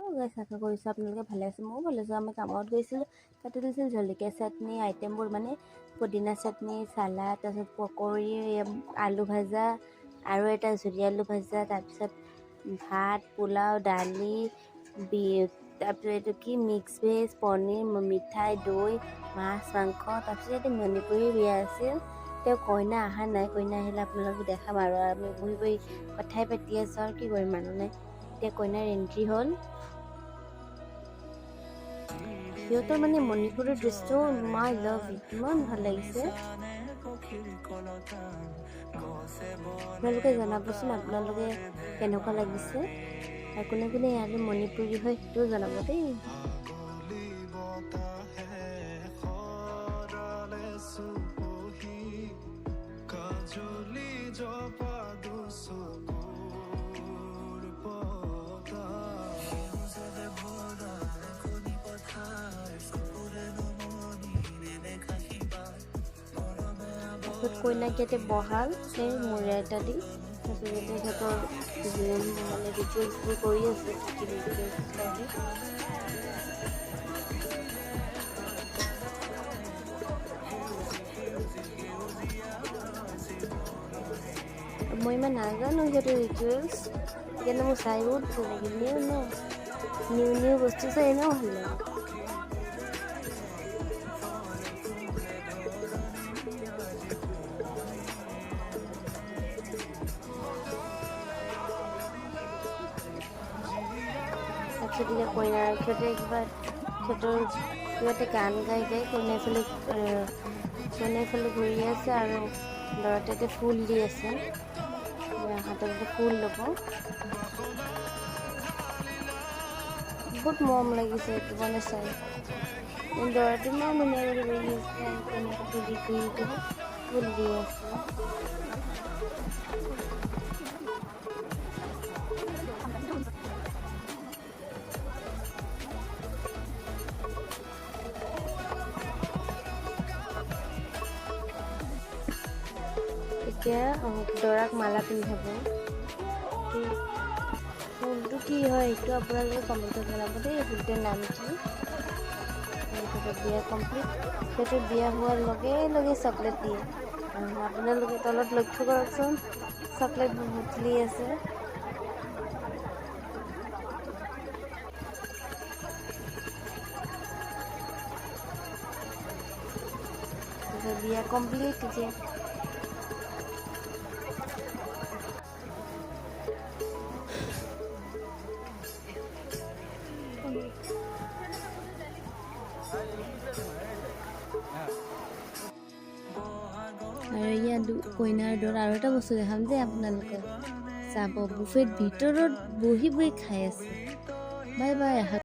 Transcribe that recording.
গাইছ আশা কৰিছোঁ আপোনালোকে ভালে আছে। ময়ো ভালে আছোঁ। আমি কামত গৈছিলোঁ, তাতে দিছিল জলকীয়া চাটনি আইটেমবোৰ মানে পুদিনা চাটনি, চালাড, তাৰপিছত পকৰী, আলু ভাজা আৰু এটা জুলি আলু ভাজা, তাৰপিছত ভাত, পোলাও, দালি, তাৰপিছত এইটো কি মিক্স ভেজ, পনীৰ, মিঠাই, দৈ, মাছ, মাংস। তাৰপিছত এইটো মণিপুৰী বিয়া আছিল। তেওঁ কইনা অহা নাই, কইনা আহিলে আপোনালোকক দেখাম আৰু আমি বহি বহি কথাই পাতি আছোঁ আৰু কি কৰিম মানুহ নাই। এতিয়া কইনাৰ এণ্ট্ৰি হ'ল। সিহঁতৰ মানে মণিপুৰৰ ড্ৰেছটো মাই লাভ ইট, ইমান ভাল লাগিছে। আপোনালোকে জনাবচোন আপোনালোকে কেনেকুৱা লাগিছে, আৰু কোনে কোনে ইয়াৰে মণিপুৰী হয় সেইটোও জনাব দেই। কইনাক ইয়াতে বহাল সেই মূৰে এটা দি, তাৰপিছত ইয়াতে সিহঁতৰ মানে ৰিচুৱেলছবোৰ কৰি আছে। মই ইমান নাজানো সিহঁতৰ ৰিচুৱেলছ, সেইকাৰণে মোৰ চাই বহুত ভাল লাগিল। নিউ বস্তু চাই এনেও ভাল লাগে। তাৰপিছত এতিয়া কইনাৰ সিহঁতে কিবা এটা গান গাই কইনাৰ ফালে ঘূৰি আছে আৰু ল'ৰাটোৱে ফুল দি আছে, হাতত ফুল ল'ব। বহুত মৰম লাগিছে এইটো মানে চাই। ল'ৰাটো ইমান ধুনীয়াকৈ বহি আছে আৰু কইনাটো ফুল দি আছে। এতিয়া দৰাক মালা পিন্ধাব। ফুলটো কি হয় সেইটো আপোনালোকে কমেণ্টত জনাব দেই, ফুলটোৰ নাম কি। বিয়া কমপ্লিট, সিহঁতে বিয়া হোৱাৰ লগে লগে চকলেট দিয়ে। আপোনালোকে তলত লক্ষ্য কৰকচোন, চকলেটবোৰ বুটলি আছে। বিয়া কমপ্লিট এতিয়া। আৰু ইয়াত কইনাৰ দৰা আৰু এটা বস্তু দেখাম যে আপোনালোকক চাব, বুফেত ভিতৰত বহি বহি খাই আছে। Bye bye.